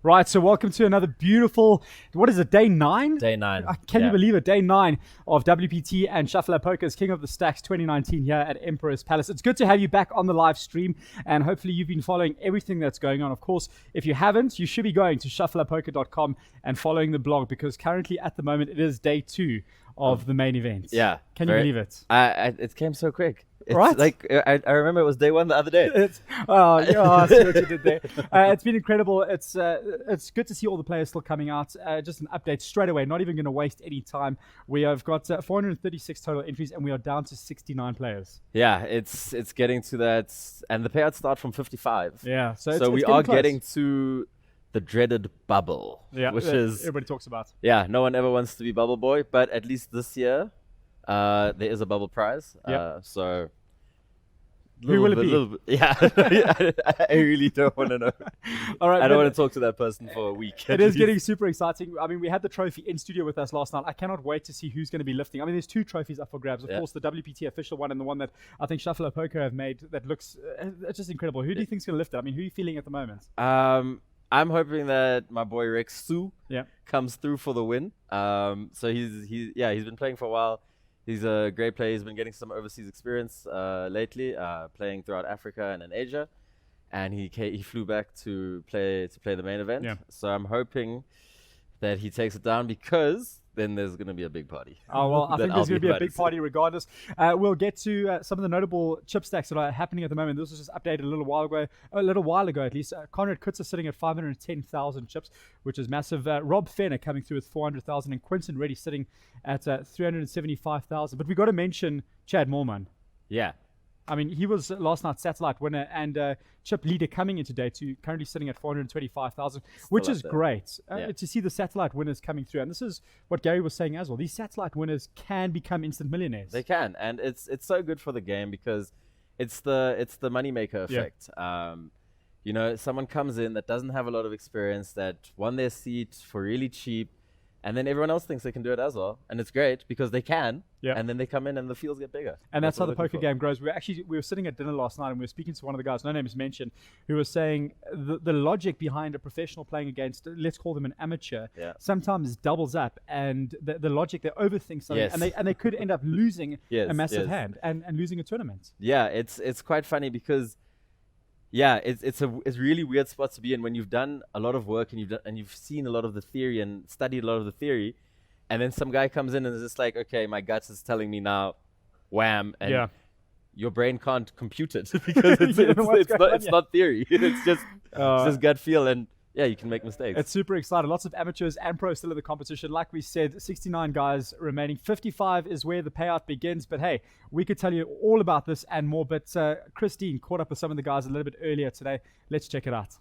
Right, so welcome to another beautiful, what is it, day 9? Day 9. Can you believe it? Day 9 of WPT and Shuffler Poker's King of the Stacks 2019 here at Emperor's Palace. It's good to have you back on the live stream, and hopefully you've been following everything that's going on. Of course, if you haven't, you should be going to shufflerpoker.com and following the blog, because currently at the moment it is day 2 of the main event. Yeah. Can you believe it? It came so quick. It's right? Like, I remember it was day 1 the other day. I see what you did there. It's been incredible. It's good to see all the players still coming out. Just an update straight away. Not even going to waste any time. We have got 436 total entries, and we are down to 69 players. Yeah, it's getting to that, and the payouts start from 55. Yeah, so we are getting to the dreaded bubble, which is everybody talks about. Yeah, no one ever wants to be bubble boy, but at least this year, there is a bubble prize. So. Who will it be? Yeah, I really don't want to know. All right, I don't want to talk to that person for a week. It is getting super exciting. I mean, we had the trophy in studio with us last night. I cannot wait to see who's going to be lifting. I mean, there's 2 trophies up for grabs. Of course, the WPT official one and the one that I think Shuffler Poker have made that looks it's just incredible. Who do you think is going to lift it? I mean, who are you feeling at the moment? I'm hoping that my boy Rex Su comes through for the win. So he's been playing for a while. He's a great player. He's been getting some overseas experience lately, playing throughout Africa and in Asia, and he flew back to play the main event. Yeah. So I'm hoping that he takes it down, because then there's going to be a big party. Oh, well, I think there's going to be a big party regardless. We'll get to some of the notable chip stacks that are happening at the moment. This was just updated a little while ago at least. Conrad Kutzer sitting at 510,000 chips, which is massive. Rob Fenner coming through with 400,000, and Quinton Reddy sitting at 375,000. But we got to mention Chad Moorman. Yeah. I mean, he was last night's satellite winner and chip leader coming into day 2, currently sitting at 425,000, which is great to see the satellite winners coming through. And this is what Gary was saying as well. These satellite winners can become instant millionaires. They can, and it's so good for the game, because it's the moneymaker effect. You know, someone comes in that doesn't have a lot of experience, that won their seat for really cheap, and then everyone else thinks they can do it as well. And it's great because they can. And then they come in and the fields get bigger. And that's how the poker game grows. We were sitting at dinner last night, and we were speaking to one of the guys, no name is mentioned, who was saying the logic behind a professional playing against, let's call them an amateur, sometimes doubles up. And the logic, they overthink something, and they could end up losing a massive hand and losing a tournament. Yeah, it's quite funny because it's a really weird spot to be in when you've done a lot of work and you've seen a lot of the theory and studied a lot of the theory, and then some guy comes in and is just like, okay, my guts is telling me now, wham, and your brain can't compute it because it's not theory. It's just gut feel, and you can make mistakes. It's super exciting. Lots of amateurs and pros still in the competition. Like we said, 69 guys remaining. 55 is where the payout begins. But hey, we could tell you all about this and more. But Christine caught up with some of the guys a little bit earlier today. Let's check it out.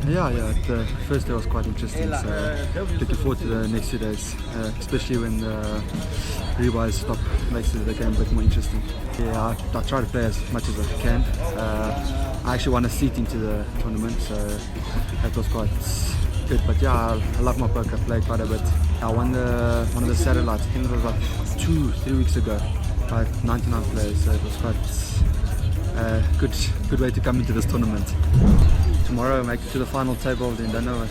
Yeah, the first day was quite interesting, so looking forward to the next 2 days, especially when the rewise stop makes the game a bit more interesting. Yeah, I try to play as much as I can. I actually won a seat into the tournament, so that was quite good. But yeah, I love my poker, I played quite a bit. I won one of the satellites, I think it was like 2-3 weeks ago, like 99 players, so it was quite good way to come into this tournament. Tomorrow make it to the final table, then don't know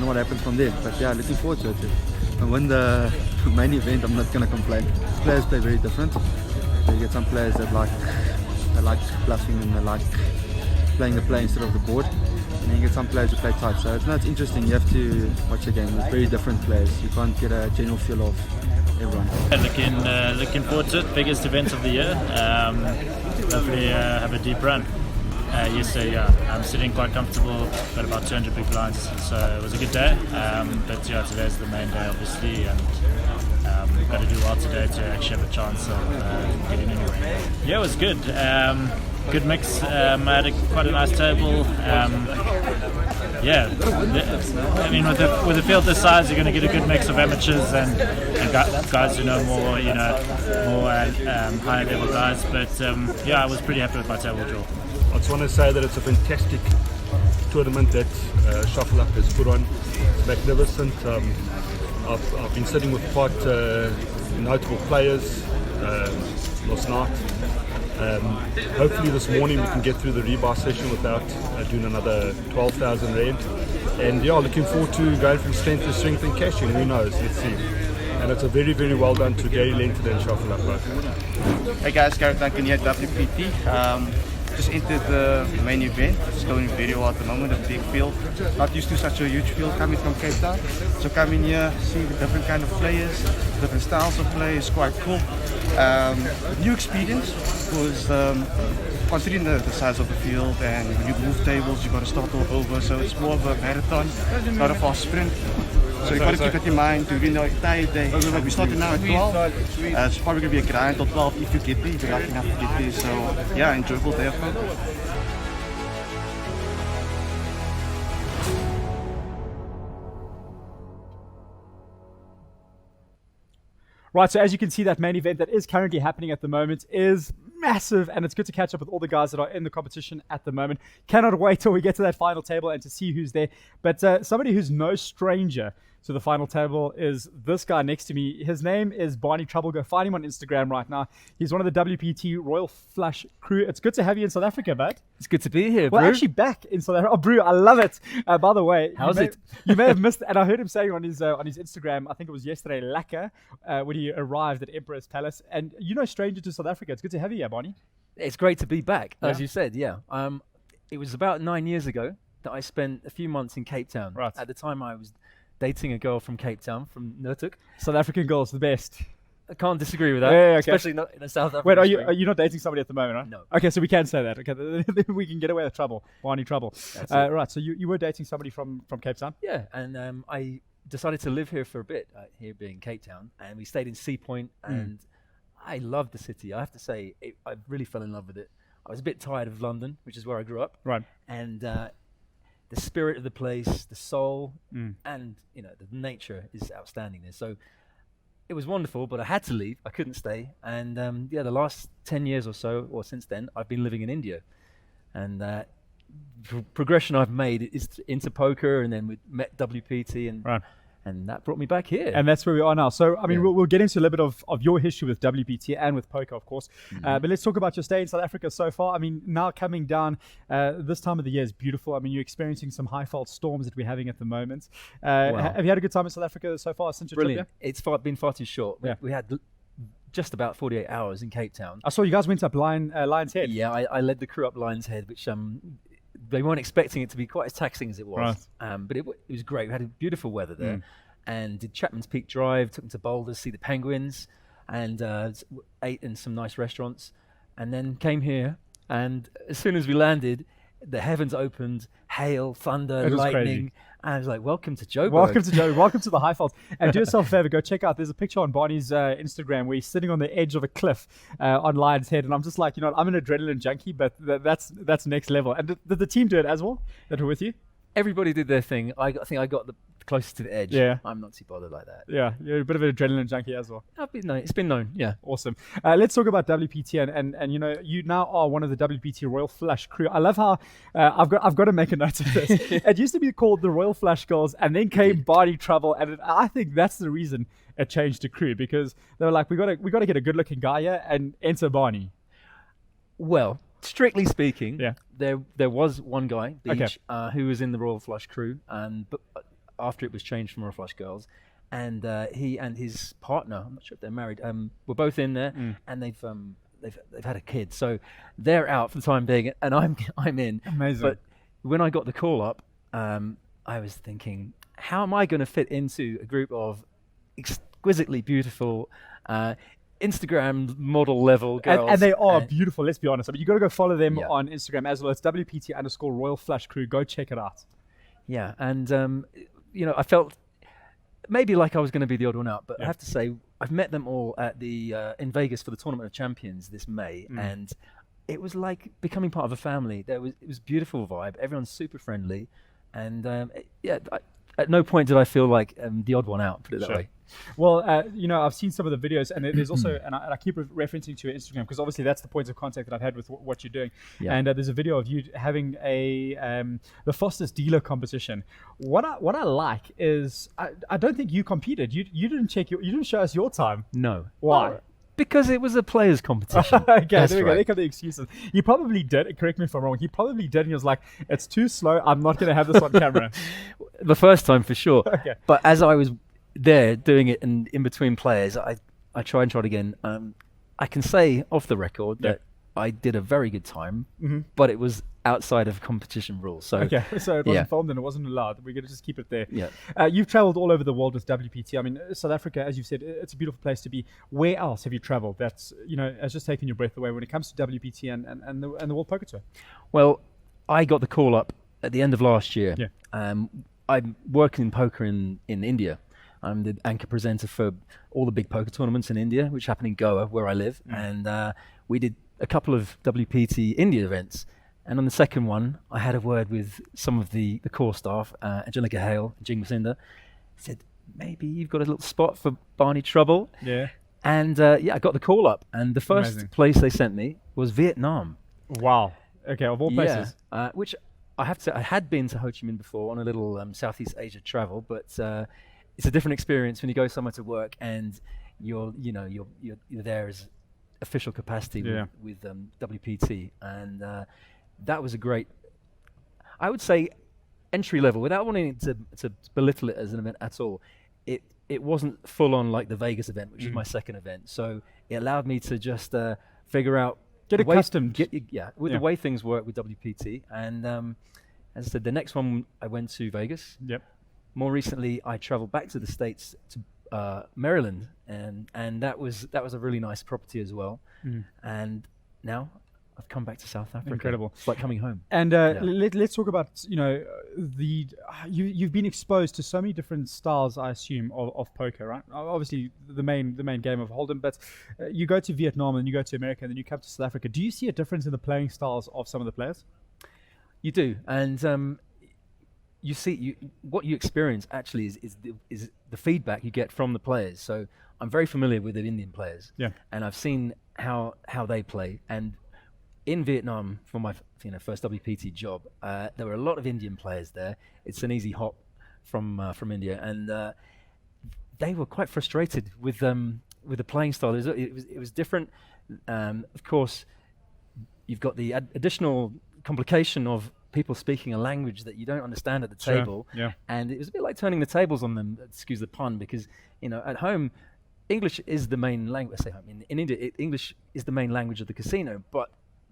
what happens from there. But yeah, looking forward to it. And when the main event, I'm not gonna complain. Players play very different. So you get some players that like bluffing and they like playing the play instead of the board. And then you get some players who play tight. So it's interesting. You have to watch the game. There's very different players. You can't get a general feel of everyone. Looking forward to it. Biggest event of the year. Hopefully have a deep run. Yesterday, I'm sitting quite comfortable, got about 200 big blinds, so it was a good day. But today's the main day, obviously, and got to do well today to actually have a chance of getting anywhere. Yeah, it was good. Good mix. I had quite a nice table. I mean, with a field this size, you're going to get a good mix of amateurs and guys who know more, higher level guys. But I was pretty happy with my table draw. I just want to say that it's a fantastic tournament that Shuffle Up has put on. It's magnificent. I've been sitting with quite notable players last night. Hopefully this morning we can get through the rebar session without doing another 12,000 rand. And yeah, looking forward to going from strength to strength and cashing. Who knows? Let's see. And it's a very, very well done to Gary Lenton and Shuffle Up. Hey guys, Gareth Duncan here at WPT. Just entered the main event. It's going very well at the moment, a big field. Not used to such a huge field coming from Cape Town. So coming here, see the different kind of players, different styles of play is quite cool. New experience was considering the size of the field, and when you move tables, you got to start all over. So it's more of a marathon, not a fast sprint. So you got to keep it in mind during the entire day. Like we started now at 12. It's probably going to be a grind till 12 if you get there, if you're lucky enough to get there. So yeah, enjoyable day of fun. Right, so as you can see, that main event that is currently happening at the moment is massive, and it's good to catch up with all the guys that are in the competition at the moment. Cannot wait till we get to that final table and to see who's there. But somebody who's no stranger to the final table is this guy next to me. His name is Barney Trouble. Go find him on Instagram right now. He's one of the WPT Royal Flush crew. It's good to have you in South Africa, bud. It's good to be here, Well, Brew. actually back in South Africa. Oh, Brew, I love it. By the way, How's it? You may have missed, and I heard him saying on his Instagram, I think it was yesterday, Laka, when he arrived at Emperor's Palace. And you're no stranger to South Africa. It's good to have you here, Barney. It's great to be back, as Yeah. you said, yeah. It was about 9 years ago that I spent a few months in Cape Town. Right. At the time, I was dating a girl from Cape Town, from Nurtuk. South African girls, the best. I can't disagree with that, Yeah, okay. especially not in a South African Wait, are string. you not dating somebody at the moment, right? No. Okay, so we can say that. Okay, then we can get away with trouble. Barney Trouble. That's it. Right, so you were dating somebody from Cape Town? Yeah, and I decided to live here for a bit, here being Cape Town, and we stayed in Sea Point, and I loved the city. I have to say, I really fell in love with it. I was a bit tired of London, which is where I grew up. Right. And the spirit of the place, the soul, and the nature is outstanding there. So it was wonderful, but I had to leave. I couldn't stay. And the last 10 years or so, or since then, I've been living in India. And progression I've made is into poker, and then we met WPT, and that brought me back here. And that's where we are now. So, I mean, Yeah. we'll get into a little bit of your history with WPT and with poker, of course. But let's talk about your stay in South Africa so far. I mean, now coming down, this time of the year is beautiful. I mean, you're experiencing some high-fault storms that we're having at the moment. Wow. Have you had a good time in South Africa so far since your Brilliant. trip here? It's been far too short. Yeah. We had just about 48 hours in Cape Town. I saw you guys went up Lion's Head. Yeah, I led the crew up Lion's Head, which they weren't expecting it to be quite as taxing as it was. Right. But it was great. We had beautiful weather there. And did Chapman's Peak Drive, took them to Boulders, see the penguins, and ate in some nice restaurants. And then came here, and as soon as we landed, the heavens opened, hail, thunder, It was lightning. crazy. And I was like, welcome to Joburg. Welcome to Joe. Welcome to the high fault. And do yourself a favor, go check out. There's a picture on Barney's Instagram where he's sitting on the edge of a cliff on Lion's Head, and I'm just like, I'm an adrenaline junkie, but that's next level. And did the team do it as well that were with you? Everybody did their thing. I think I got the closest to the edge. Yeah. I'm not too bothered like that. Yeah, you're a bit of an adrenaline junkie as well. It's been known. Yeah. Awesome. Let's talk about WPT, and you now are one of the WPT Royal Flush crew. I love how I've got to make a note of this. It used to be called the Royal Flush Girls, and then came Barney Trouble, and I think that's the reason it changed to crew, because they were like, we got to get a good looking guy here and enter Barney. Well, strictly speaking, Yeah. there was one guy, Beach, Okay. who was in the Royal Flush crew, but after it was changed from Royal Flush Girls, and he and his partner, I'm not sure if they're married, were both in there, and they've had a kid, so they're out for the time being, and I'm in. Amazing. But when I got the call up, I was thinking, how am I going to fit into a group of exquisitely beautiful Instagram model level girls? And they are beautiful, let's be honest. I mean, you got to go follow them Yeah. on Instagram as well. It's WPT_Royal Flush Crew. Go check it out. Yeah, and I felt maybe like I was going to be the odd one out, but I have to say I've met them all at the in Vegas for the Tournament of Champions this May, and it was like becoming part of a family. It was a beautiful vibe. Everyone's super friendly, and at no point did I feel like the odd one out. Put it that way. Well, I've seen some of the videos, and there's also, and I keep referencing to your Instagram because obviously that's the points of contact that I've had with what you're doing. Yeah. And there's a video of you having the fastest dealer competition. What I like is I don't think you competed. You didn't you didn't show us your time. No. Why? Oh, because it was a players' competition. Okay, there we go. There come the excuses. You probably did. Correct me if I'm wrong. He probably did, and he was like, "It's too slow. I'm not going to have this on camera." The first time for sure. Okay. But as I was there doing it and in between players, I tried again. I can say off the record that I did a very good time, but it was outside of competition rules. So okay, so it wasn't filmed and it wasn't allowed. We're going to just keep it there. Yeah. You've traveled all over the world with WPT. I mean, South Africa, as you've said, it's a beautiful place to be. Where else have you traveled that's has just taken your breath away when it comes to WPT and the World Poker Tour? Well, I got the call up at the end of last year. Yeah. I'm working in poker in India. I'm the anchor presenter for all the big poker tournaments in India, which happen in Goa, where I live. And we did a couple of WPT India events. And on the second one, I had a word with some of the core staff, Angelica Hale and Jing Masinda. Said, maybe you've got a little spot for Barney Trouble. Yeah. And I got the call up. And the first place they sent me was Vietnam. Wow. Okay, of all places. Yeah, which I have to say, I had been to Ho Chi Minh before on a little Southeast Asia travel, but it's a different experience when you go somewhere to work and you're there as official capacity with WPT, and that was a great, I would say, entry level. Without wanting to belittle it as an event at all, it wasn't full on like the Vegas event, which is my second event. So it allowed me to just figure out get accustomed, with the way things work with WPT. And as I said, the next one I went to Vegas. Yep. More recently, I traveled back to the States to Maryland, and that was a really nice property as well. And now I've come back to South Africa. Incredible. It's like coming home. And let's talk about you've been exposed to so many different styles, I assume, of poker, right? Obviously the main game of Hold'em, but you go to Vietnam and you go to America and then you come to South Africa. Do you see a difference in the playing styles of some of the players? You do, and you see, what you experience actually is the feedback you get from the players. So I'm very familiar with the Indian players, and I've seen how they play. And in Vietnam, for my first WPT job, there were a lot of Indian players there. It's an easy hop from India, and they were quite frustrated with the playing style. It was different. Of course, you've got the additional complication of people speaking a language that you don't understand at the table, and it was a bit like turning the tables on them, excuse the pun, because at home English is the main language. In India, English is the main language of the casino, but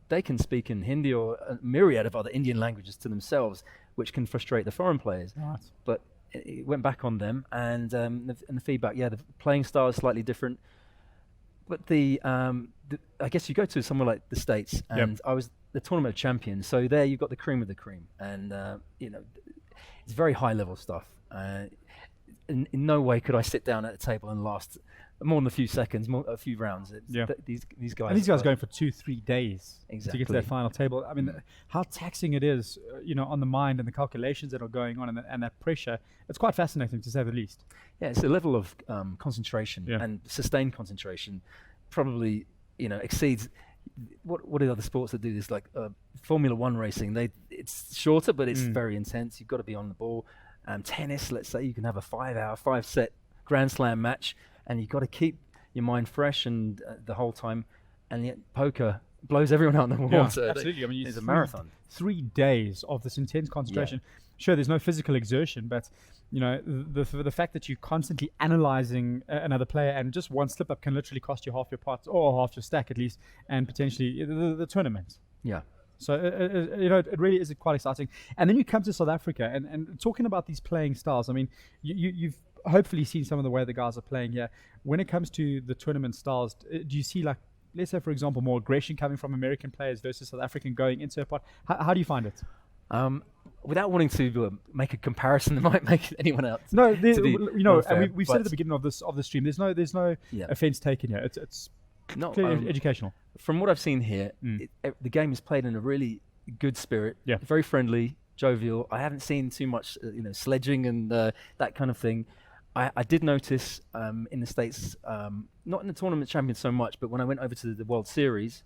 they can speak in Hindi or a myriad of other Indian languages to themselves, which can frustrate the foreign players. Right. But it went back on them, and the feedback, the playing style is slightly different. But I guess you go to somewhere like the States, and I was the tournament champion, so there you've got the cream of the cream, and it's very high level stuff. In no way could I sit down at a table and last more than a few seconds, a few rounds. These guys. And these guys are going for 2-3 days to get to that final table. I mean, how taxing it is, on the mind and the calculations that are going on, and that pressure. It's quite fascinating, to say the least. Yeah, it's a level of concentration and sustained concentration, probably exceeds what are other sports that do this, like Formula One racing. It's shorter, but it's very intense. You've got to be on the ball. Tennis, let's say, you can have a 5-set Grand Slam match, and you've got to keep your mind fresh and the whole time. And yet poker blows everyone out in the water. Yeah, absolutely. I mean, it's a marathon. 3 days of this intense concentration. Yeah. Sure, there's no physical exertion, but the fact that you're constantly analyzing another player, and just one slip up can literally cost you half your pot or half your stack at least, and potentially the tournament. Yeah. So it really is quite exciting. And then you come to South Africa, and talking about these playing styles. I mean, you've hopefully seen some of the way the guys are playing here. When it comes to the tournament styles, do you see, like, let's say for example, more aggression coming from American players versus South African going into a pot? How do you find it? Without wanting to make a comparison that might make anyone else. No, and we've said at the beginning of this stream, there's no offense taken here. It's not educational. From what I've seen here, the game is played in a really good spirit, very friendly. jovial. I haven't seen too much, sledging and that kind of thing. I did notice in the States, not in the tournament champions so much, but when I went over to the World Series,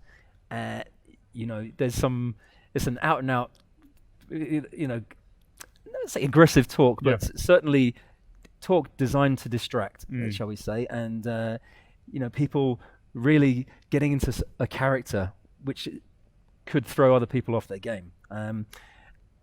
it's an out and out, let's say aggressive talk, but certainly talk designed to distract, shall we say, and people really getting into a character which could throw other people off their game.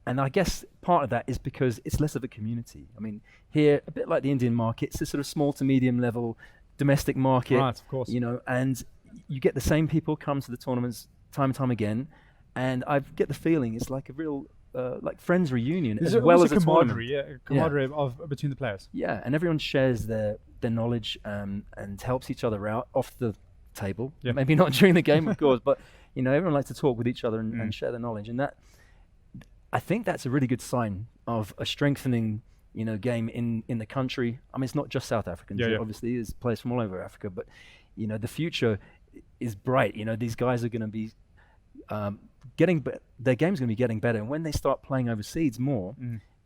And I guess part of that is because it's less of a community. I mean, here, a bit like the Indian market, it's a sort of small to medium level domestic market. Right, of course. And you get the same people come to the tournaments time and time again. And I get the feeling it's like a real, like friends reunion as well as a camaraderie, camaraderie between the players. Yeah, and everyone shares their knowledge and helps each other out off the table. Yep. Maybe not during the game, of course, but everyone likes to talk with each other and share their knowledge, and that. I think that's a really good sign of a strengthening, game in the country. I mean, it's not just South Africans. Obviously, there's players from all over Africa, but the future is bright. These guys are going to be their game's going to be getting better, and when they start playing overseas more,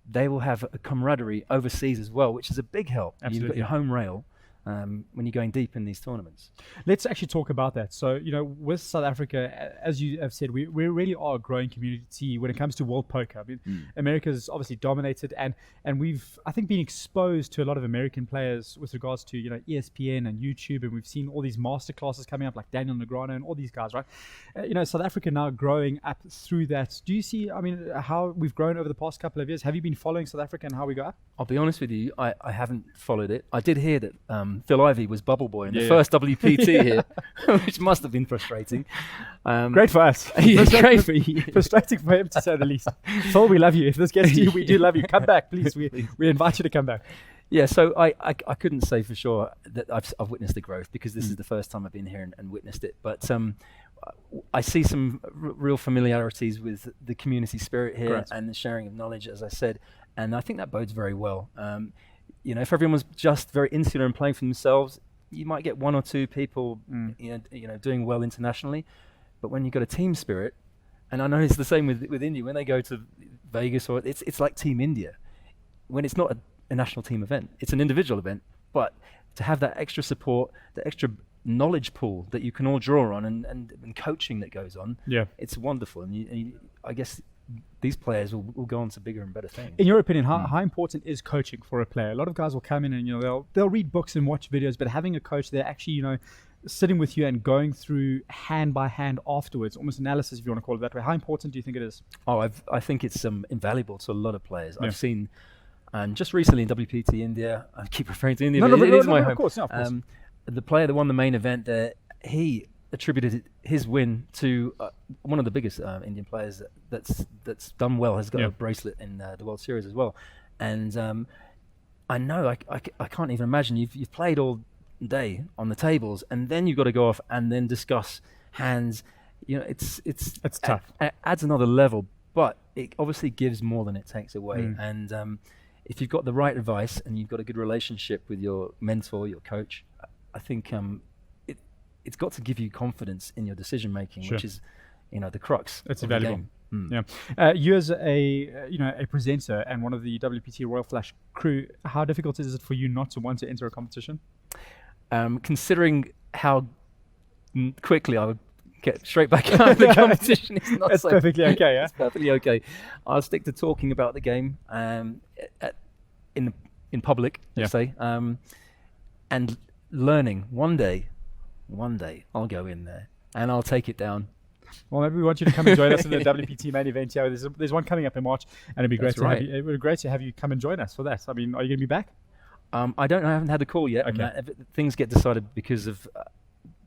they will have a camaraderie overseas as well, which is a big help. Absolutely. You've got your home rail. When you're going deep in these tournaments. Let's actually talk about that. So, with South Africa, as you have said, we really are a growing community when it comes to world poker. I mean, America's obviously dominated, and we've, I think, been exposed to a lot of American players with regards to, ESPN and YouTube, and we've seen all these masterclasses coming up like Daniel Negreanu and all these guys, right? South Africa now growing up through that. Do you see, how we've grown over the past couple of years? Have you been following South Africa and how we go up? I'll be honest with you, I haven't followed it. I did hear that Phil Ivey was bubble boy in the first WPT here, which must have been frustrating. Great for us. Great for you. Frustrating for him, to say the least. Phil, we love you. If this gets to you, we do love you. Come back, please. We invite you to come back. Yeah, so I couldn't say for sure that I've witnessed the growth, because this is the first time I've been here and witnessed it. But I see some real familiarities with the community spirit here and the sharing of knowledge, as I said, and I think that bodes very well. If everyone was just very insular and playing for themselves, you might get one or two people, doing well internationally. But when you've got a team spirit, and I know it's the same with India, when they go to Vegas, or it's like Team India. When it's not a national team event, it's an individual event. But to have that extra support, the extra knowledge pool that you can all draw on, and coaching that goes on, it's wonderful. And I guess these players will go on to bigger and better things. In your opinion, how important is coaching for a player? A lot of guys will come in and they'll read books and watch videos, but having a coach, they're actually sitting with you and going through hand by hand afterwards, almost analysis, if you want to call it that way. How important do you think it is? I think it's invaluable to a lot of players. I've seen, just recently in WPT India, I keep referring to India, but it is my home. Of course. The player that won the main event there, he attributed his win to one of the biggest Indian players that's done well, has got a bracelet in the World Series as well. And I know I can't even imagine you've played all day on the tables, and then you've got to go off and then discuss hands. It's tough. It adds another level, but it obviously gives more than it takes away. And if you've got the right advice and you've got a good relationship with your mentor, your coach, I think it's got to give you confidence in your decision making, which is, the crux. It's of valuable. The game. Yeah. You as a presenter and one of the WPT Royal Flush crew, how difficult is it for you not to want to enter a competition? Considering how quickly I would get straight back out of the competition, it's not so perfectly okay. It's perfectly okay. I'll stick to talking about the game in public, let's say, and learning. One day I'll go in there and I'll take it down. Well, maybe we want you to come and join us in the WPT main event. Yeah, there's one coming up in March, and it'd be great to have you. It would be great to have you come and join us for that. I mean, are you going to be back? I don't know. I haven't had a call yet. Okay. Things get decided because of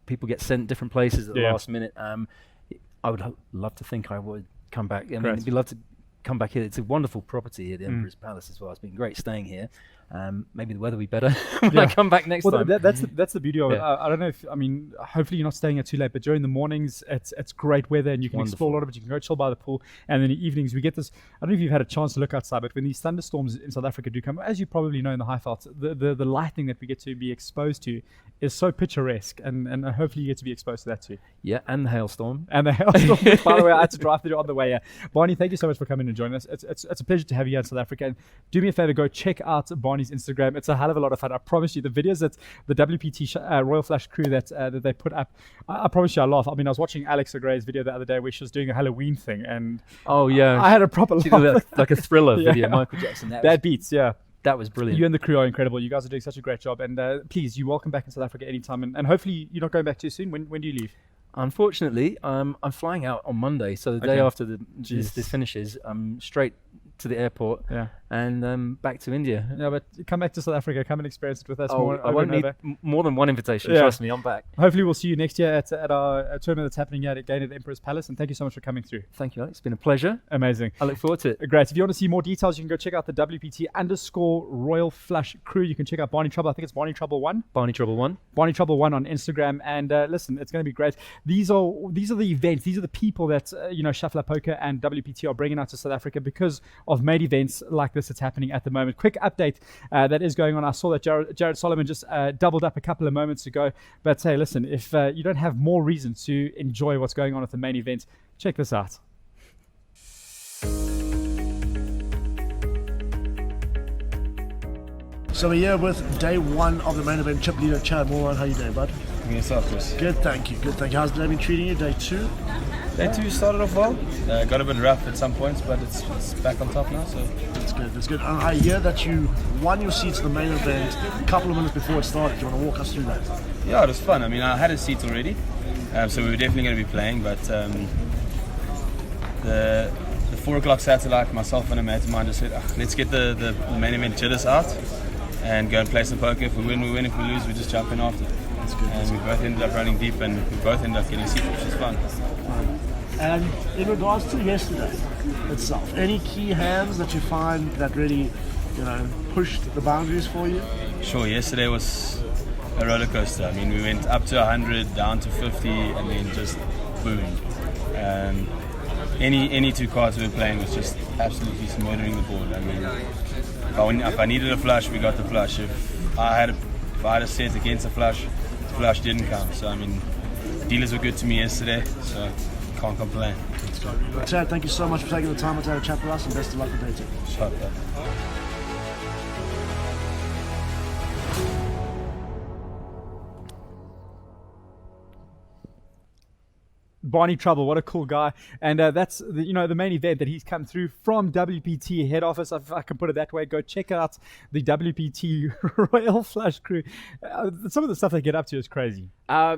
people get sent different places at the last minute. I would love to think I would come back. I mean, it'd be love to come back here. It's a wonderful property here, the Emperor's Palace as well. It's been great staying here. Maybe the weather will be better when I come back next time. That's the beauty of it. I don't know if, hopefully you're not staying out too late, but during the mornings, it's great weather and you can explore a lot of it. You can go chill by the pool. And then in the evenings, we get this. I don't know if you've had a chance to look outside, but when these thunderstorms in South Africa do come, as you probably know in the high velds, the lightning that we get to be exposed to is so picturesque. And hopefully you get to be exposed to that too. Yeah, and the hailstorm. And the hailstorm, which, by the way, I had to drive through on the way here. Barney, thank you so much for coming and joining us. It's a pleasure to have you here in South Africa. And do me a favor, go check out Barney's Instagram. It's a hell of a lot of fun. I promise you, the videos that the WPT Royal Flash crew that they put up, I promise you, I laugh. I was watching Alex O'Gray's video the other day where she was doing a Halloween thing, and I had a proper laugh. Like a thriller video, Michael Jackson. That beats, yeah. That was brilliant. You and the crew are incredible. You guys are doing such a great job. And please, you're welcome back in South Africa anytime. And hopefully you're not going back too soon. When do you leave? Unfortunately, I'm flying out on Monday. So the day after this finishes, I'm straight to the airport and back to India. Yeah, but come back to South Africa. Come and experience it with us. I won't need more than one invitation. Trust me, I'm back. Hopefully we'll see you next year at our tournament that's happening here again at the Emperor's Palace. And thank you so much for coming through. Thank you, Alex. It's been a pleasure. Amazing. I look forward to it. Great. If you want to see more details, you can go check out the WPT_Royal Flash crew. You can check out Barney Trouble. I think it's Barney Trouble 1. Barney Trouble 1. Barney Trouble 1 on Instagram. And listen, it's going to be great. These are the events. These are the people that Shuffler Poker and WPT are bringing out to South Africa because of main events like this that's happening at the moment. Quick update that is going on. I saw that Jared Solomon just doubled up a couple of moments ago. But hey, listen, if you don't have more reason to enjoy what's going on at the main event, check this out. So we're here with day one of the main event. Chip leader Chad Moore. How you doing, bud? And yourself, Chris? Good, thank you. How's the day been treating you? Day two? Day two started off well. Got a bit rough at some points, but it's back on top now. So that's good. I hear that you won your seat to the main event a couple of minutes before it started. Do you want to walk us through that? Yeah, it was fun. I had a seat already, so we were definitely going to be playing. But the 4 o'clock satellite, myself and a mate of mine just said, let's get the main event jitters out and go and play some poker. If we win, we win. If we lose, we just jump in after. That's good. And we both ended up running deep, and we both ended up getting seats, which is fun. And in regards to yesterday itself, any key hands that you find that really, pushed the boundaries for you? Sure, yesterday was a roller coaster. We went up to 100, down to 50, and then just boom. Any 2 cards we were playing was just absolutely murdering the board. If I needed a flush, we got the flush. If I had a set against a flush, the flush didn't come. So dealers were good to me yesterday, so can't complain. Chad, thank you so much for taking the time to have a chat with us, and best of luck with day two. Shut up. Barney Trouble, what a cool guy. And that's the main event that he's come through from WPT head office, if I can put it that way. Go check out the WPT Royal Flash crew. Some of the stuff they get up to is crazy. I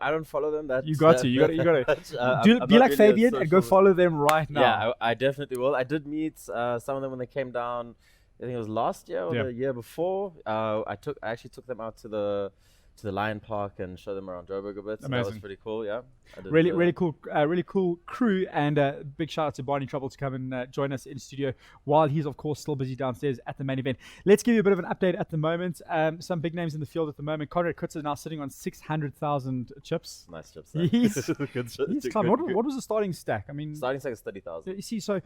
don't follow them. You got to be like really Fabian and go follow them right now. Yeah, I definitely will. I did meet some of them when they came down. I think it was last year or the year before. I actually took them out to the Lion Park and show them around Joburg a bit. So that was pretty cool. Yeah, really cool crew, and big shout out to Barney Trouble to come and join us in studio while he's of course still busy downstairs at the main event. Let's give you a bit of an update at the moment. Some big names in the field at the moment. Conrad Kutzer now sitting on 600,000 chips. Nice chips. He's climbing. What was the starting stack? Starting stack is 30,000. You see, so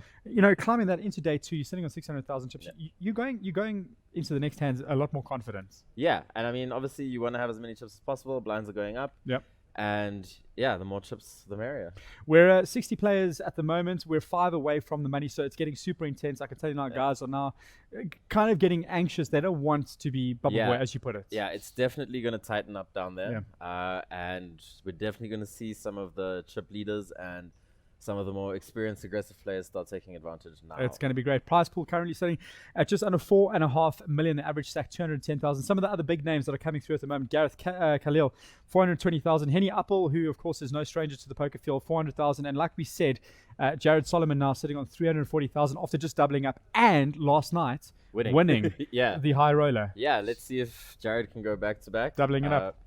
climbing that into day two, you're sitting on 600,000 chips. Yeah. You're going into the next hands a lot more confidence. Yeah, and obviously you want to have as many chips as possible. Blinds are going up. Yep. And yeah, the more chips, the merrier. We're 60 players at the moment. We're 5 away from the money, so it's getting super intense. I can tell you now, guys are now kind of getting anxious. They don't want to be bubble boy, as you put it. Yeah, it's definitely going to tighten up down there. Yeah. And we're definitely going to see some of the chip leaders and some of the more experienced, aggressive players start taking advantage now. It's going to be great. Prize pool currently sitting at just under 4.5 million. The average stack 210,000. Some of the other big names that are coming through at the moment: Gareth Khalil, 420,000. Henny Appel, who of course is no stranger to the poker field, 400,000. And like we said, Jared Solomon now sitting on 340,000 after just doubling up, and last night winning the high roller. Yeah, let's see if Jared can go back to back, doubling it up.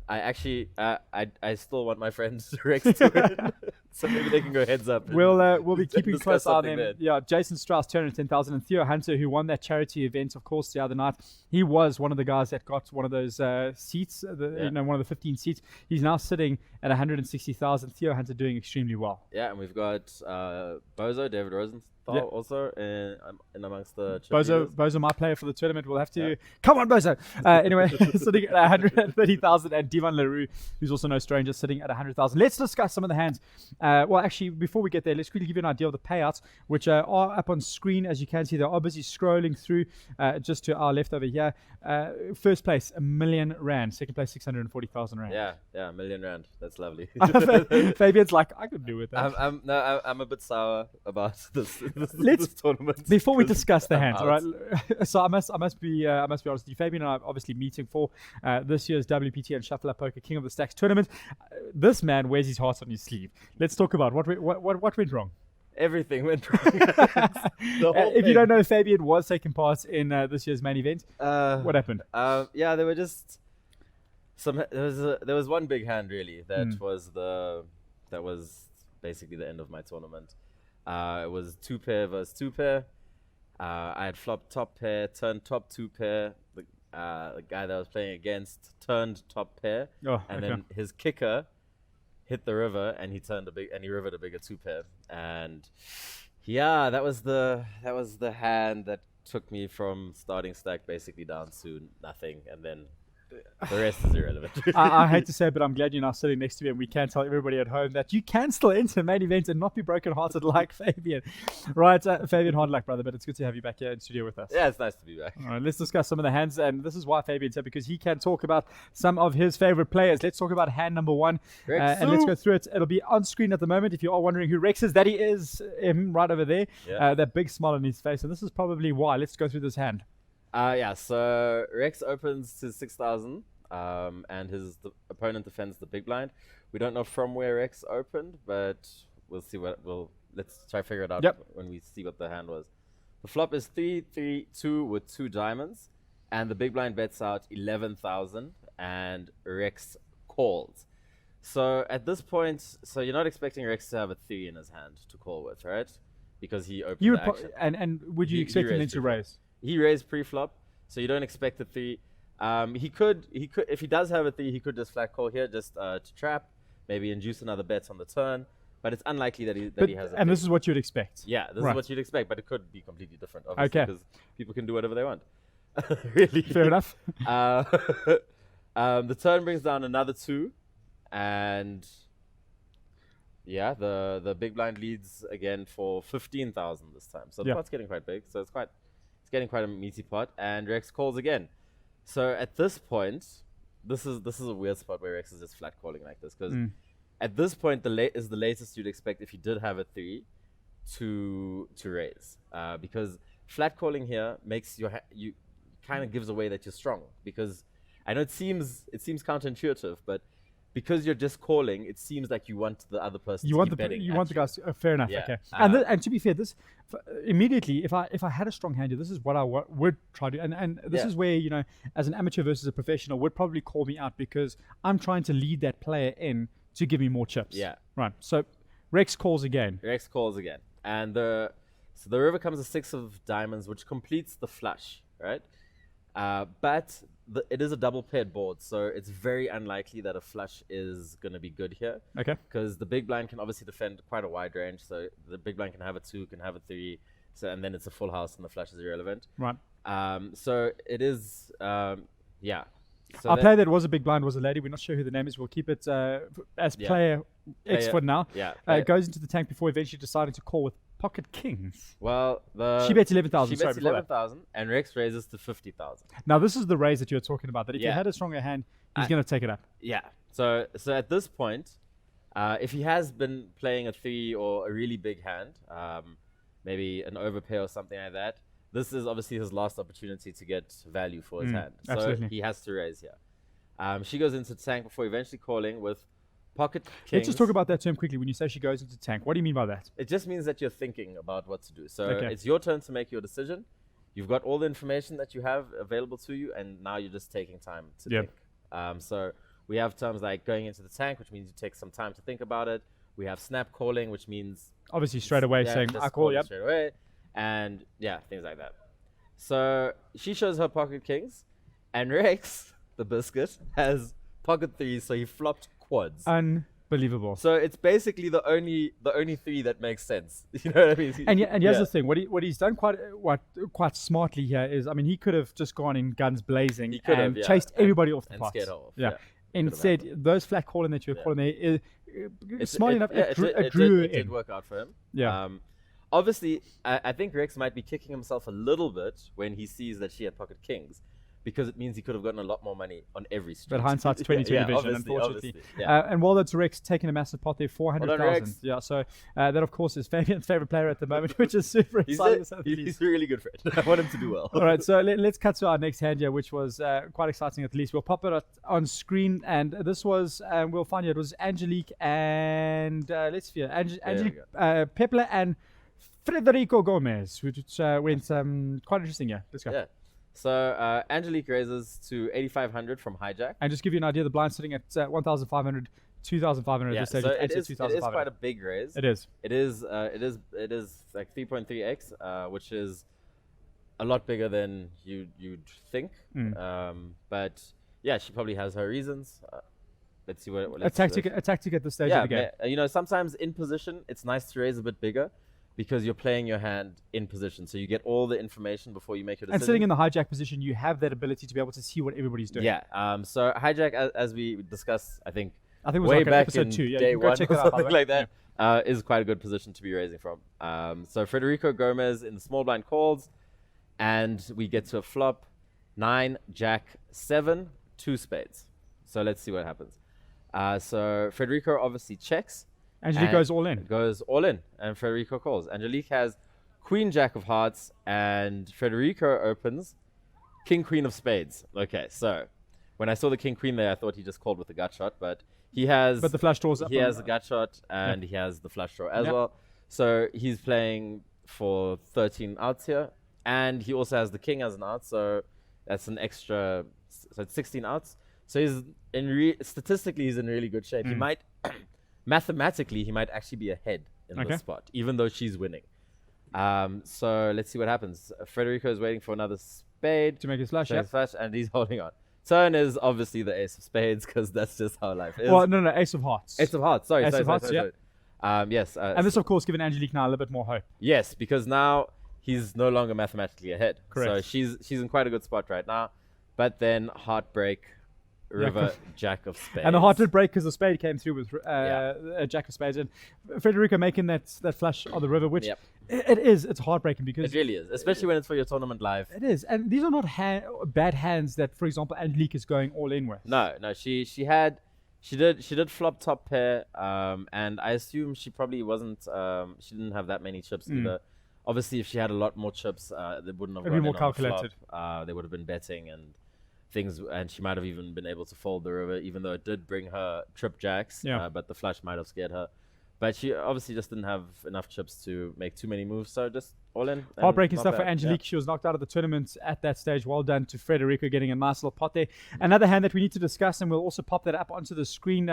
I actually, I still want my friend Rex to win. So maybe they can go heads up. We'll be keeping close eye on them. Then. Yeah, Jason Strauss, 210,000, and Theo Hunter, who won that charity event, of course, the other night. He was one of the guys that got one of those seats, one of the 15 seats. He's now sitting at 160,000. Theo Hunter doing extremely well. Yeah, and we've got Bozo, David Rosenthal, also in amongst the Bozo, my player for the tournament. We'll have to come on, Bozo. Anyway, sitting at 130,000, and Devon LaRue, who's also no stranger, sitting at 100,000. Let's discuss some of the hands. Well, actually, before we get there, let's quickly give you an idea of the payouts, which are up on screen. As you can see, they are busy scrolling through just to our left over here. First place, R1 million. Second place, 640,000 rand. Yeah, R1 million. That's lovely. Fabian's like, I could do with that. I'm a bit sour about this tournament. Before we discuss the hands, all right? So I must be honest with you. Fabian and I are obviously meeting for this year's WPT and Shuffle Up Poker King of the Stacks tournament. This man wears his heart on his sleeve. Let's talk about what went wrong. Everything went wrong. If you don't know, Fabian was taking part in this year's main event. What happened? Yeah, there were just there was one big hand really that was basically the end of my tournament. It was 2-pair versus 2-pair. I had flopped top pair, turned top 2-pair. The guy that I was playing against turned top pair, then his kicker hit the river, and he rivered a bigger 2-pair. And yeah, that was the hand that took me from starting stack basically down to nothing, and then the rest is irrelevant. I hate to say it, but I'm glad you're now sitting next to me, and we can tell everybody at home that you can still enter main events and not be broken-hearted like Fabian. Right, Fabian, hard luck, brother, but it's good to have you back here in studio with us. Yeah, it's nice to be back. All right, let's discuss some of the hands, and this is why Fabian's here, because he can talk about some of his favorite players. Let's talk about hand number one, and let's go through it. It'll be on screen at the moment. If you are wondering who Rex is, that he is him right over there, that big smile on his face, and this is probably why. Let's go through this hand. So Rex opens to 6,000. And the opponent defends the big blind. We don't know from where Rex opened, but we'll see let's try to figure it out when we see what the hand was. The flop is 3-3-2 with 2 diamonds, and the big blind bets out 11,000, and Rex calls. So at this point, you're not expecting Rex to have a 3 in his hand to call with, right? Because he opened the action. And would you expect him then to raise? He raised pre-flop, so you don't expect a 3. He could if he does have a 3, he could just flat call here just to trap, maybe induce another bet on the turn, but it's unlikely that he has a 3. This is what you'd expect. Yeah, this is what you'd expect, but it could be completely different, obviously, because people can do whatever they want. Really. Fair enough. The turn brings down another 2, and the big blind leads again for 15,000 this time. So the pot's getting quite big, so it's getting quite a meaty pot, and Rex calls again. So at this point, this is a weird spot where Rex is just flat calling like this, because at this point the latest you'd expect if you did have a 3 to raise, because flat calling here makes you kind of gives away that you're strong, because I know it seems counterintuitive, but because you're just calling, it seems like you want the other person to keep betting. You want the guys. Fair enough. Yeah. Okay. And to be fair, this immediately, if I had a strong hand, this is what I would try to. And this is where, as an amateur versus a professional, would probably call me out, because I'm trying to lead that player in to give me more chips. Yeah. Right. So Rex calls again. And the river comes a 6 of diamonds, which completes the flush, right? But it is a double paired board, so it's very unlikely that a flush is going to be good here. Okay. Because the big blind can obviously defend quite a wide range, so the big blind can have a 2, can have a 3, and then it's a full house and the flush is irrelevant. Right. So it is, So our player that was a big blind was a lady. We're not sure who the name is. We'll keep it as player X for now. Yeah. Goes into the tank before eventually deciding to call with pocket kings. Well, she bets 11,000. She bets 11,000, and Rex raises to 50,000. Now this is the raise that you're talking about. That if you had a stronger hand, he's going to take it up. Yeah. So at this point, if he has been playing a 3 or a really big hand, maybe an overpair or something like that, this is obviously his last opportunity to get value for his hand. So absolutely. He has to raise here. She goes into tank before eventually calling with pocket kings. Let's just talk about that term quickly. When you say she goes into tank, what do you mean by that? It just means that you're thinking about what to do. So it's your turn to make your decision. You've got all the information that you have available to you, and now you're just taking time to think. So we have terms like going into the tank, which means you take some time to think about it. We have snap calling, which means obviously straight away saying just I call. Yep. straight away, and things like that. So she shows her pocket kings, and Rex, the biscuit, has pocket threes, so he flopped quads. Unbelievable. So it's basically the only three that makes sense. You know what I mean? And here's the thing: what he's done quite smartly here is, I mean, he could have just gone in guns blazing and chased everybody off the pot. Scared her off. Yeah. Instead, those flat calling that you were calling there, smart enough, it did work out for him. Yeah. Obviously, I think Rex might be kicking himself a little bit when he sees that she had pocket kings, because it means he could have gotten a lot more money on every street. But hindsight's 20/20 vision, unfortunately. And while that's Rex taking a massive pot there, 400,000. Yeah, so that of course is Fabian's favorite player at the moment, which is super exciting. He's a really good friend. I want him to do well. All right, so let's cut to our next hand here, which was quite exciting at least. We'll pop it on screen, and this was we'll find it was Angelique and let's see, Angelique Pepler and Federico Gomez, which went quite interesting. Yeah, let's go. Yeah. So Angelique raises to 8,500 from hijack. And just give you an idea, the blind sitting at 1,500, 2,500 at this stage. So it is quite a big raise. It is. It is like 3.3x, which is a lot bigger than you'd think. But yeah, she probably has her reasons. Let's see what. A tactic at this stage of the game. You know, sometimes in position, it's nice to raise a bit bigger, because you're playing your hand in position, so you get all the information before you make your decision. And sitting in the hijack position, you have that ability to be able to see what everybody's doing. Yeah. So hijack, as we discussed, I think it was way like back episode in 2. Yeah, day 1 or something like that, Yeah. is quite a good position to be raising from. So Federico Gomez in the small blind calls, and we get to a flop 9, Jack 7, 2 spades. So let's see what happens. So Federico obviously checks. Angelique goes all in. Goes all in, and Federico calls. Angelique has Queen Jack of Hearts, and Federico opens King Queen of Spades. Okay, so when I saw the King Queen there, I thought he just called with the gut shot, but he has. But the flush draws up. He has the gut shot, and he has the flush draw as well. So he's playing for 13 outs here, and he also has the King as an out, so that's an extra. So it's 16 outs. So he's statistically he's in really good shape. He might. Mathematically, he might actually be ahead in this spot, even though she's winning. So let's see what happens. Federico is waiting for another spade to make his flush, and he's holding on. Turn is obviously the ace of spades, because that's just how life is. Well, no, ace of hearts. Ace of hearts. Sorry, ace of hearts. Yes. And this, of course, giving Angelique now a little bit more hope. Yes, because now he's no longer mathematically ahead. Correct. So she's in quite a good spot right now. But then heartbreak. River, Jack of Spades. And the heart did break because the spade came through with a Jack of Spades. And Federico making that flush on the river, which it's heartbreaking because... It really is, especially when it's for your tournament live. It is. And these are not bad hands that, for example, Angelique is going all in with. No, she did flop top pair, and I assume she probably wasn't, she didn't have that many chips either. Obviously, if she had a lot more chips, they wouldn't have gone more calculated. They would have been betting and things, and she might have even been able to fold the river, even though it did bring her trip jacks. But the flush might have scared her. But she obviously just didn't have enough chips to make too many moves, so just all in. Heartbreaking stuff for Angelique. She was knocked out of the tournament at that stage. Well done to Federico, getting a nice little pot there. Another hand that we need to discuss, and we'll also pop that up onto the screen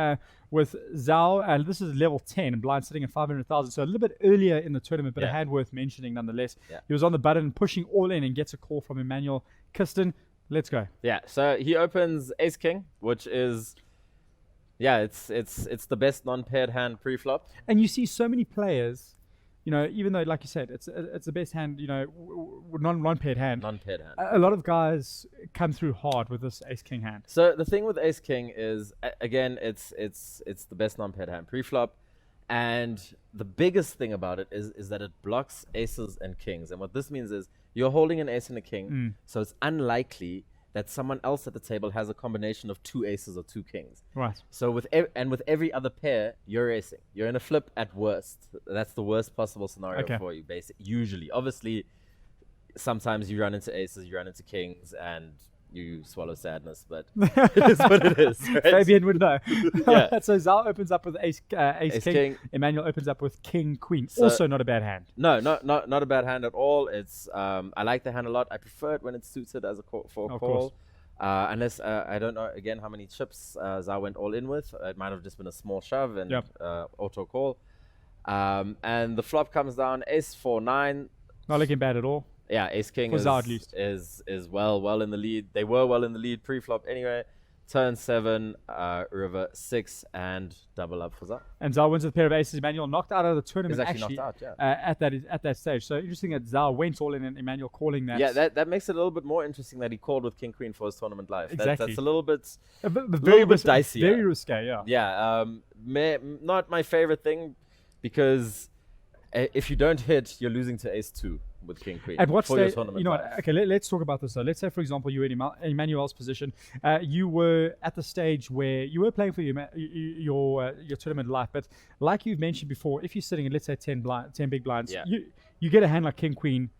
with Zhao. This is level 10, blind sitting at 500,000, so a little bit earlier in the tournament, but a hand worth mentioning nonetheless. He was on the button, pushing all in, and gets a call from Emmanuel Kiston. Let's go. Yeah, so he opens Ace King, which is, it's the best non-paired hand pre-flop. And you see so many players, even though, like you said, it's the best hand, non-paired hand. Non-paired hand. A lot of guys come through hard with this Ace King hand. So the thing with Ace King is, again, it's the best non-paired hand pre-flop. And the biggest thing about it is that it blocks aces and kings. And what this means is you're holding an ace and a king, so it's unlikely that someone else at the table has a combination of 2 aces or 2 kings. Right. So with every other pair, you're racing. You're in a flip at worst. That's the worst possible scenario for you, basically. Usually. Obviously, sometimes you run into aces, you run into kings, and you swallow sadness, but it is what it is. Right? Fabian would know. So Zhao opens up with ace king. Emmanuel opens up with king queen. So also not a bad hand. No, not a bad hand at all. It's I like the hand a lot. I prefer it when it's suited as a call. Unless I don't know again how many chips Zhao went all in with. It might have just been a small shove and auto call. And the flop comes down ace 4-9. Not looking bad at all. Yeah, ace king is well in the lead. They were well in the lead pre-flop anyway. Turn 7, river 6, and double up for Zhao. And Zhao wins with a pair of aces. Emmanuel knocked out of the tournament. He's actually knocked out, at that stage. So interesting that Zhao went all in and Emmanuel calling that. Yeah, that makes it a little bit more interesting that he called with king queen for his tournament life. Exactly. That's a little bit dicey. Very risque, yeah. Yeah, not my favorite thing, because if you don't hit, you're losing to ace 2 with king queen. At what stage? You know what? Okay, let's talk about this though. Let's say, for example, you were in Emmanuel's position. You were at the stage where you were playing for your tournament life, but like you've mentioned before, if you're sitting at, let's say, 10 big blinds, you get a hand like king queen.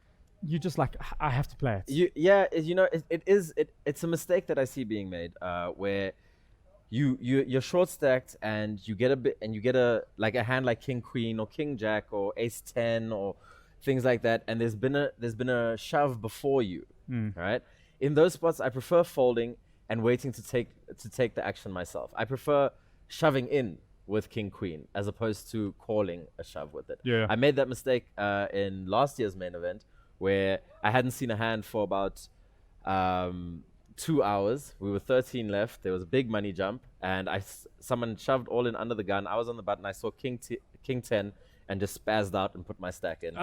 You just like, I have to play it. It's a mistake that I see being made, where you're short stacked and you get a hand like king queen or king jack or ace 10 or things like that, and there's been a shove before you. Right? In those spots, I prefer folding and waiting to take the action myself. I prefer shoving in with king queen as opposed to calling a shove with it. Yeah. I made that mistake in last year's main event, where I hadn't seen a hand for about 2 hours. We were 13 left. There was a big money jump, and someone shoved all in under the gun. I was on the button. I saw king 10 and just spazzed out and put my stack in.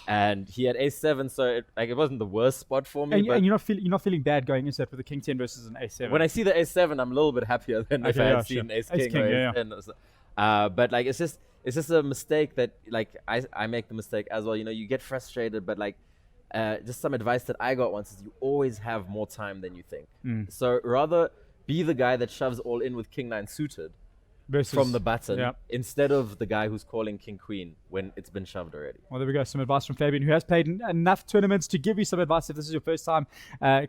And he had ace 7, so it wasn't the worst spot for me. And you're not feeling bad going into it with a king 10 versus an ace 7. When I see the ace 7, I'm a little bit happier than if I had seen ace king or ace 10. But like it's just a mistake that like I make the mistake as well. You get frustrated, but like just some advice that I got once is you always have more time than you think. So rather be the guy that shoves all in with king 9 suited from the button instead of the guy who's calling king queen when it's been shoved already. Well, there we go. Some advice from Fabian, who has played enough tournaments to give you some advice if this is your first time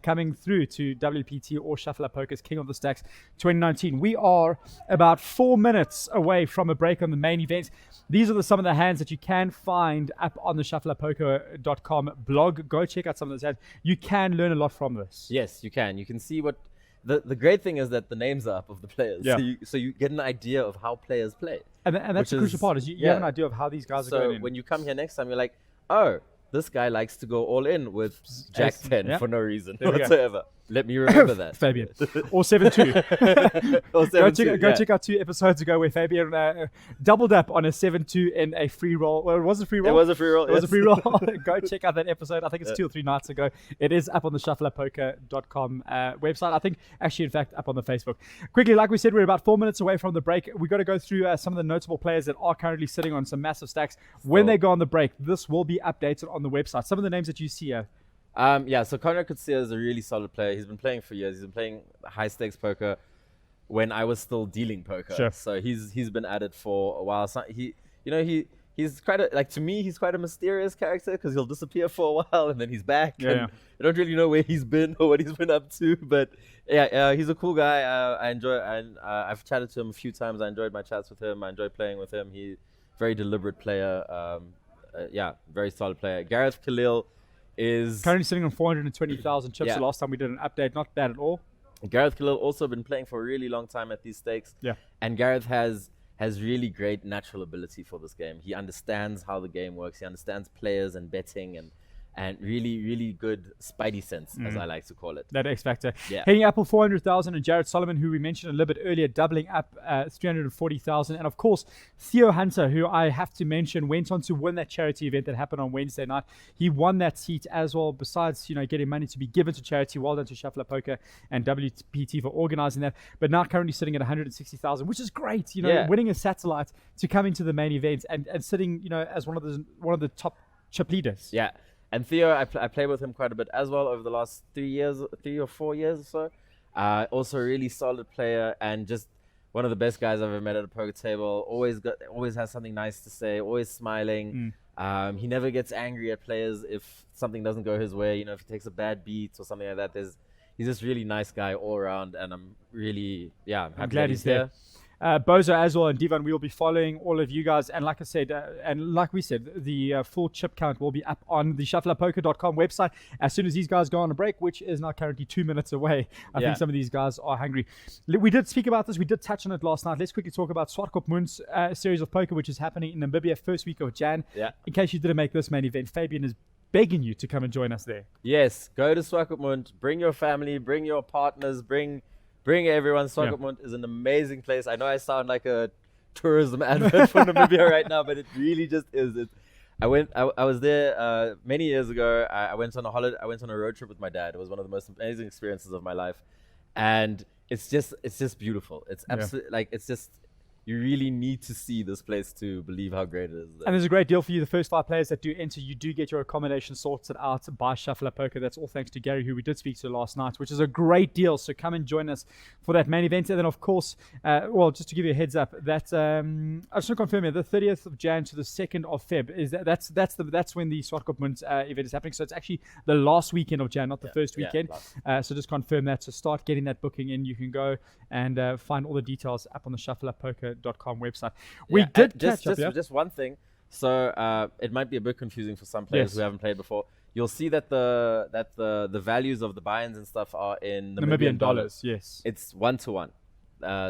coming through to WPT or Shuffle Up Poker's King of the Stacks 2019. We are about 4 minutes away from a break on the main event. These are some of the hands that you can find up on the shuffleuppoker.com blog. Go check out some of those hands. You can learn a lot from this. Yes, you can. You can see what the great thing is that the names are up of the players. Yeah. So you get an idea of how players play. And that's the crucial part, is you have an idea of how these guys are going in. So when you come here next time, you're like, oh, this guy likes to go all in with Jack 10 for no reason whatsoever. Let me remember that. Fabian. Or 7-2. Or 7-2. Go check out 2 episodes ago where Fabian doubled up on a 7-2 in a free roll. Well, it was a free roll. It was a free roll. It was a free roll. Go check out that episode. I think it's 2 or 3 nights ago. It is up on the shuffleuppoker.com website. I think actually, in fact, up on the Facebook. Quickly, like we said, we're about 4 minutes away from the break. We've got to go through some of the notable players that are currently sitting on some massive stacks. When they go on the break, this will be updated on the website. Some of the names that you see here. So Conrad Coetzee is a really solid player. He's been playing for years. He's been playing high stakes poker when I was still dealing poker. Sure. So he's been at it for a while. So he's quite to me he's quite a mysterious character because he'll disappear for a while and then he's back. I don't really know where he's been or what he's been up to. But he's a cool guy. I enjoy and I've chatted to him a few times. I enjoyed my chats with him. I enjoyed playing with him. He's a very deliberate player. Very solid player. Gareth Khalil is currently sitting on 420,000 chips. The last time we did an update, not bad at all. Gareth Khalil also been playing for a really long time at these stakes. And Gareth has really great natural ability for this game. He understands how the game works. He understands players and betting and really, really good spidey sense, as I like to call it. That X factor. Henny Apple 400,000 and Jared Solomon, who we mentioned a little bit earlier, doubling up 340,000. And of course, Theo Hunter, who I have to mention, went on to win that charity event that happened on Wednesday night. He won that seat as well, besides getting money to be given to charity. Well done to Shuffle Up Poker and WPT for organizing that. But now currently sitting at 160,000, which is great. Winning a satellite to come into the main event and sitting as one of the top chip leaders. Yeah. And Theo, I played with him quite a bit as well over the last 3 or 4 years or so. Also a really solid player and just one of the best guys I've ever met at a poker table. Always has something nice to say, always smiling. He never gets angry at players if something doesn't go his way. If he takes a bad beat or something like that. He's just really nice guy all around, and I'm really happy I'm glad he's there. Bozo as well and Divan, we will be following all of you guys. And like I said, and like we said, the full chip count will be up on the shuffleuppoker.com website as soon as these guys go on a break, which is now currently 2 minutes away. I think some of these guys are hungry. We did speak about this. We did touch on it last night. Let's quickly talk about Swartkopmund's series of poker, which is happening in Namibia first week of Jan. Yeah. In case you didn't make this main event, Fabian is begging you to come and join us there. Yes, go to Swartkopmund, bring your family, bring your partners, bring everyone. Swartkopmund is an amazing place. I know I sound like a tourism advert for Namibia right now, but it really just is. I was there many years ago. I went on a holiday. I went on a road trip with my dad. It was one of the most amazing experiences of my life, and it's just beautiful. It's absolutely it's just. You really need to see this place to believe how great it is. And there's a great deal for you. The first 5 players that do enter, you do get your accommodation sorted out by Shuffle Up Poker. That's all thanks to Gary, who we did speak to last night, which is a great deal. So come and join us for that main event. And then, of course, just to give you a heads up, that I just want to confirm here, the 30th of Jan to the 2nd of Feb is that's when the Swartkopmund event is happening. So it's actually the last weekend of Jan, not the first weekend. So just confirm that. So start getting that booking in. You can go and find all the details up on the shuffleuppoker.com website. We did catch up, just one thing. So it might be a bit confusing for some players who haven't played before. You'll see that the values of the buy-ins and stuff are in Namibian dollars. Yes, it's 1-to-1.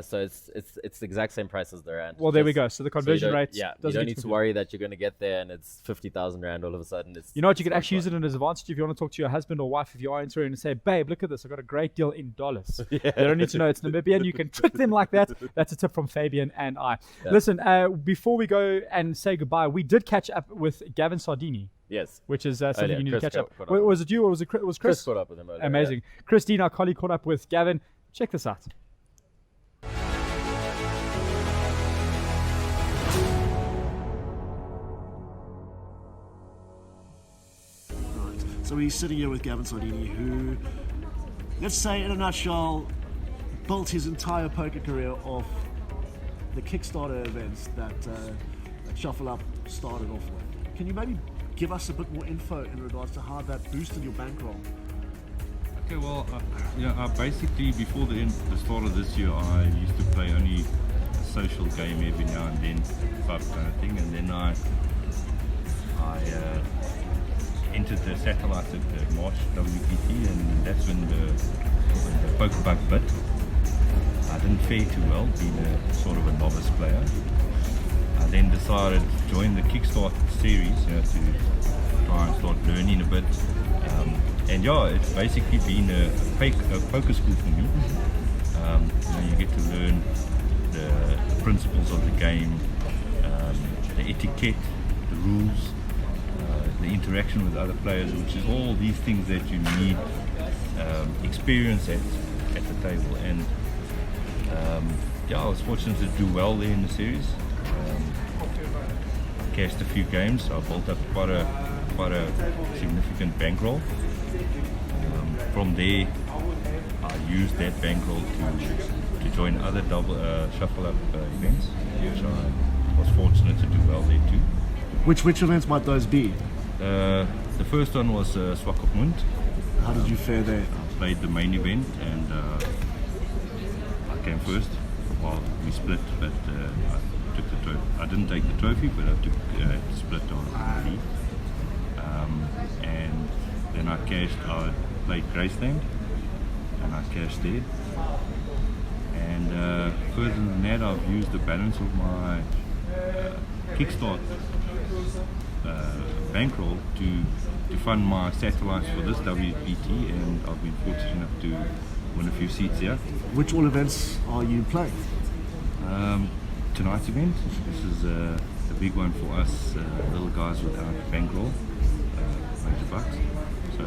So it's the exact same price as the rand. Well, there we go. So the conversion rate. Yeah, you don't need to worry that you're going to get there and it's 50,000 rand all of a sudden. You know what? You can actually use it as an advantage if you want to talk to your husband or wife if you are entering and say, "Babe, look at this. I got a great deal in dollars." They don't need to know it's Namibian. You can trick them like that. That's a tip from Fabian and I. Yeah. Listen, before we go and say goodbye, we did catch up with Gavin Sardini. Yes. Which is something you need to catch up. Was it you or was Chris? Chris caught up with him earlier. Amazing. Yeah. Christine, our colleague, caught up with Gavin. Check this out. So we're sitting here with Gavin Sardini, who, let's say in a nutshell, built his entire poker career off the Kickstarter events that Shuffle Up started off with. Can you maybe give us a bit more info in regards to how that boosted your bankroll? Okay, well, basically before the start of this year, I used to play only a social game every now and then, pub kind of thing, and then I entered the satellite at March WPT, and that's when the poker bug bit. I didn't fare too well, being a sort of a novice player. I then decided to join the Kickstarter series, to try and start learning a bit. And it's basically been a poker school for me. You get to learn the principles of the game, the etiquette, the rules, the interaction with other players, which is all these things that you need experience at the table. And I was fortunate to do well there in the series. I cashed a few games, so I built up quite a significant bankroll. From there, I used that bankroll to join other shuffle up events, which I was fortunate to do well there too. Which events might those be? The first one was Swartkopmund. How did you fare there? I played the main event and I came first. Well, we split, but I took the trophy. I didn't take the trophy, but I took split on the lead. And then I played Graceland, and I cashed there. And further than that, I've used the balance of my Kickstarter bankroll to fund my satellites for this WPT, and I've been fortunate enough to win a few seats here. Which all events are you playing? Tonight's event. This is a big one for us little guys without bankroll, $100. So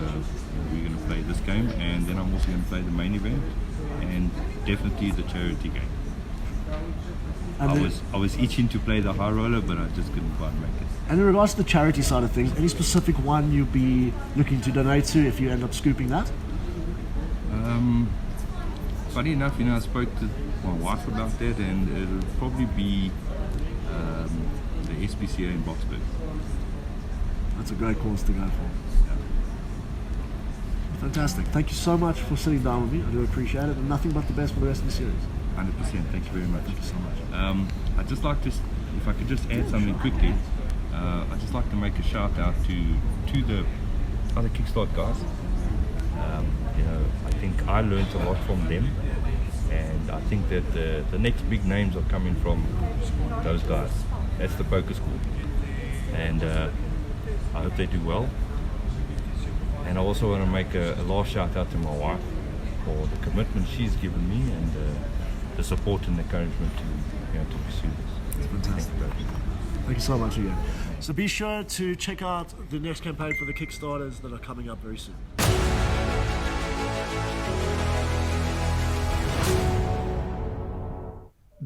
we're going to play this game, and then I'm also going to play the main event, and definitely the charity game. I was itching to play the high roller, but I just couldn't quite make it. And in regards to the charity side of things, any specific one you'll be looking to donate to if you end up scooping that? Funny enough, I spoke to my wife about that, and it'll probably be the SPCA in Boksburg. That's a great cause to go for. Yeah. Fantastic. Thank you so much for sitting down with me. I do appreciate it, and nothing but the best for the rest of the series. 100%. Thank you very much. Thank you so much. I'd just like to, if I could just add something quickly, I'd just like to make a shout out to the other Kickstart guys. I think I learned a lot from them, and I think that the next big names are coming from those guys. That's the poker school, and I hope they do well. And I also want to make a last shout out to my wife for the commitment she's given me and the support and encouragement to pursue this. It's fantastic. Thank you so much again. So be sure to check out the next campaign for the Kickstarters that are coming up very soon.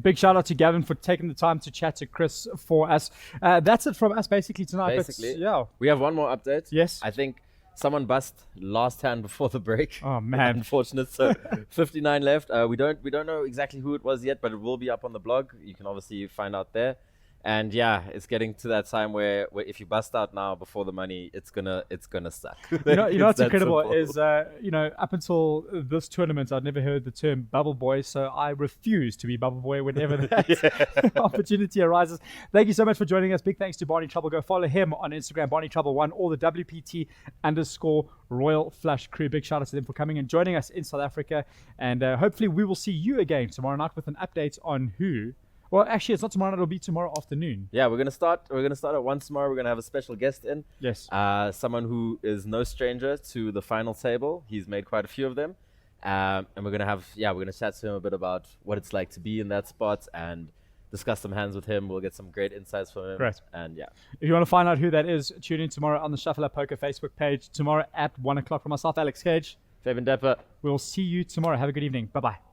Big shout out to Gavin for taking the time to chat to Chris for us. That's it from us basically tonight. Basically, yeah. We have one more update. Yes. I think someone bust last hand before the break. Oh man, unfortunate. So 59 left. We don't know exactly who it was yet, but it will be up on the blog. You can obviously find out there. And yeah, it's getting to that time where if you bust out now before the money, it's gonna suck. You know what's incredible is up until this tournament, I'd never heard the term bubble boy, so I refuse to be bubble boy whenever that opportunity arises. Thank you so much for joining us. Big thanks to Barney Trouble. Go follow him on Instagram, Barney Trouble1, or the WPT_Royal Flush crew. Big shout out to them for coming and joining us in South Africa, and hopefully we will see you again tomorrow night with an update on who. Well, actually, it's not tomorrow night. It'll be tomorrow afternoon. Yeah, we're gonna start at 1 tomorrow. We're gonna have a special guest in. Yes. Someone who is no stranger to the final table. He's made quite a few of them, and we're gonna chat to him a bit about what it's like to be in that spot and discuss some hands with him. We'll get some great insights from him. Great. And yeah. If you want to find out who that is, tune in tomorrow on the Shuffle Up Poker Facebook page. Tomorrow at 1 o'clock. From myself, Alex Caige. Fabian Depper. We'll see you tomorrow. Have a good evening. Bye bye.